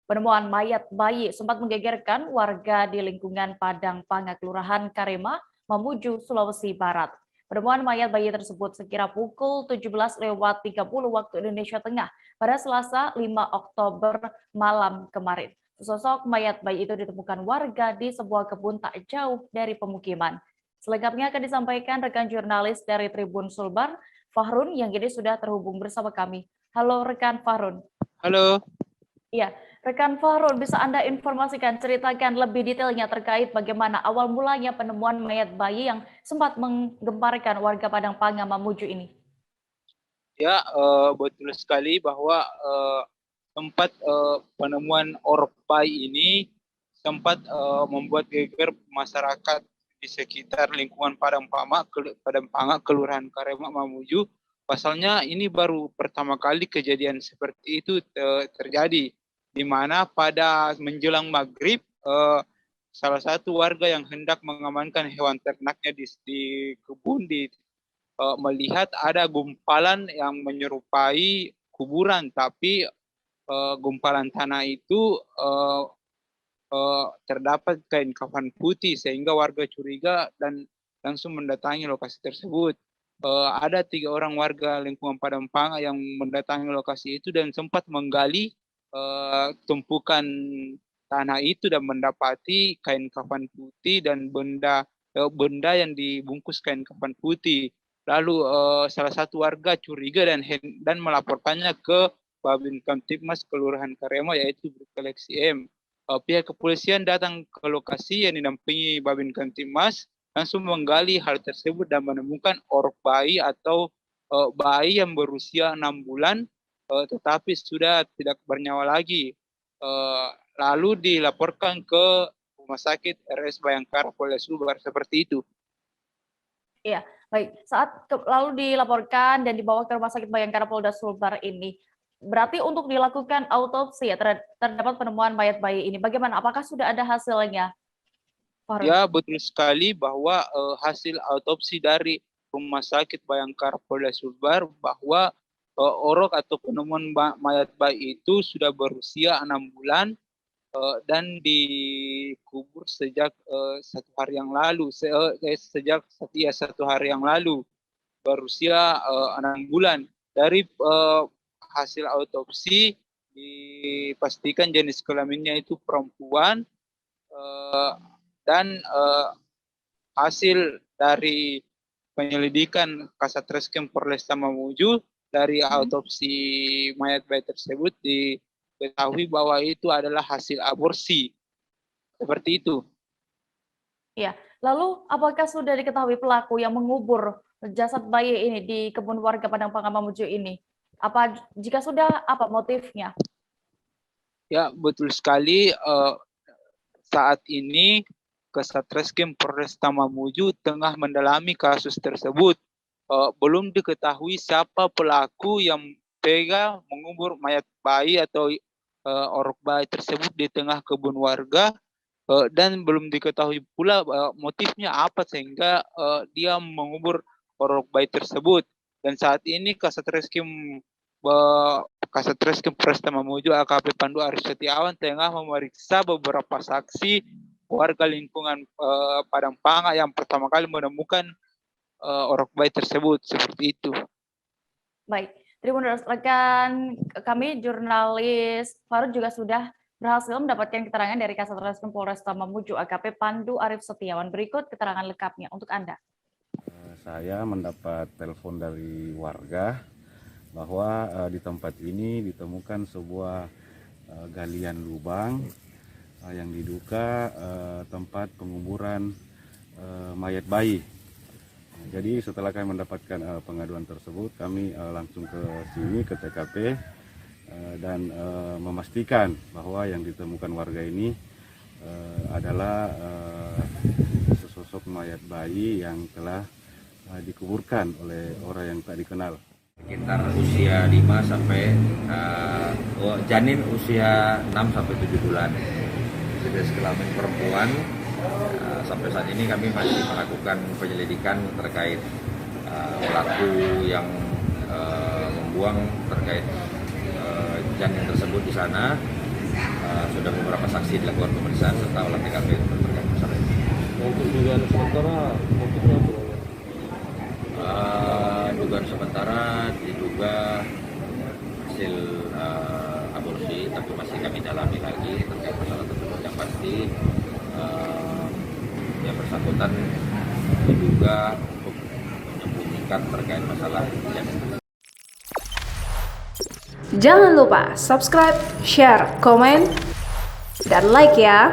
Penemuan mayat bayi sempat menggegerkan warga di lingkungan Padang Panga, Kelurahan Karema, Mamuju, Sulawesi Barat. Penemuan mayat bayi tersebut sekira pukul 17.30 waktu Indonesia Tengah pada Selasa 5 Oktober malam kemarin. Sosok mayat bayi itu ditemukan warga di sebuah kebun tak jauh dari pemukiman. Selengkapnya akan disampaikan rekan jurnalis dari Tribun Sulbar, Fahrun, yang kini sudah terhubung bersama kami. Halo rekan Fahrun. Halo. Iya, rekan Fahrul, bisa Anda informasikan, ceritakan lebih detailnya terkait bagaimana awal mulanya penemuan mayat bayi yang sempat menggemparkan warga Padang Panga, Mamuju ini? Ya, betul sekali bahwa tempat penemuan orok bayi ini sempat membuat geger masyarakat di sekitar lingkungan Padang Panga, Kelurahan Karema, Mamuju. Pasalnya ini baru pertama kali kejadian seperti itu terjadi, di mana pada menjelang maghrib salah satu warga yang hendak mengamankan hewan ternaknya di kebun melihat ada gumpalan yang menyerupai kuburan, tapi gumpalan tanah itu terdapat kain kafan putih, sehingga warga curiga dan langsung mendatangi lokasi tersebut. Ada 3 orang warga lingkungan Padang Panga yang mendatangi lokasi itu dan sempat menggali tumpukan tanah itu dan mendapati kain kafan putih dan benda yang dibungkus kain kafan putih. Lalu salah satu warga curiga dan melaporkannya ke Babin Kamtibmas Kelurahan Karema, yaitu Brigjen M. Pihak kepolisian datang ke lokasi yang didampingi Babin Kamtibmas, langsung menggali hal tersebut dan menemukan orok bayi atau bayi yang berusia 6 bulan tetapi sudah tidak bernyawa lagi. Lalu dilaporkan ke Rumah Sakit RS Bayangkara Polda Sulbar, seperti itu. Iya, baik. Saat lalu dilaporkan dan dibawa ke Rumah Sakit Bayangkara Polda Sulbar ini, berarti untuk dilakukan autopsi ya terdapat penemuan mayat bayi ini. Bagaimana? Apakah sudah ada hasilnya, Farun? Ya, betul sekali bahwa hasil autopsi dari Rumah Sakit Bayangkara Polda Sulbar bahwa orok atau penemuan mayat bayi itu sudah berusia 6 bulan dan dikubur sejak 1 hari yang lalu, sejak 1 hari yang lalu, berusia 6 bulan. Dari hasil autopsi dipastikan jenis kelaminnya itu perempuan, dan hasil dari penyelidikan Kasatreskrim Polresta Mamuju dari autopsi mayat bayi tersebut diketahui bahwa itu adalah hasil aborsi, seperti itu. Ya, lalu apakah sudah diketahui pelaku yang mengubur jasad bayi ini di kebun warga Padang Panga, Mamuju ini? Apa jika sudah, apa motifnya? Ya, betul sekali. Saat ini Kasatreskrim Polresta Mamuju tengah mendalami kasus tersebut. Belum diketahui siapa pelaku yang tega mengubur mayat bayi atau orok bayi tersebut di tengah kebun warga, dan belum diketahui pula motifnya apa sehingga dia mengubur orok bayi tersebut. Dan saat ini Kasatreskrim Polresta Mamuju AKP Pandu Aris Setiawan tengah memeriksa beberapa saksi warga lingkungan Padang Panga yang pertama kali menemukan orok bayi tersebut, seperti itu. Baik, Tribun rekan kami jurnalis Farud juga sudah berhasil mendapatkan keterangan dari Kasatreskrim Polresta Mamuju AKP Pandu Arif Setiawan. Berikut keterangan lengkapnya untuk Anda. Saya mendapat telepon dari warga bahwa di tempat ini ditemukan sebuah galian lubang yang diduga tempat penguburan mayat bayi. Jadi setelah kami mendapatkan pengaduan tersebut, kami langsung ke sini ke TKP dan memastikan bahwa yang ditemukan warga ini adalah sesosok mayat bayi yang telah dikuburkan oleh orang yang tak dikenal. Sekitar usia 5 sampai janin usia 6 sampai 7 bulan. Jenis kelamin perempuan. Sampai saat ini kami masih melakukan penyelidikan terkait pelaku yang membuang terkait janin tersebut di sana. sudah beberapa saksi dilakukan pemeriksaan serta olah TKP terkait masalah ini. Untuk dugaan sementara motifnya apa? Dugaan sementara diduga hasil aborsi, tapi masih kami dalami lagi terkait masalah tersebut. Yang pasti yang bersangkutan diduga untuk menyembunyikan terkait masalah janin. Jangan lupa subscribe, share, komen, dan like ya.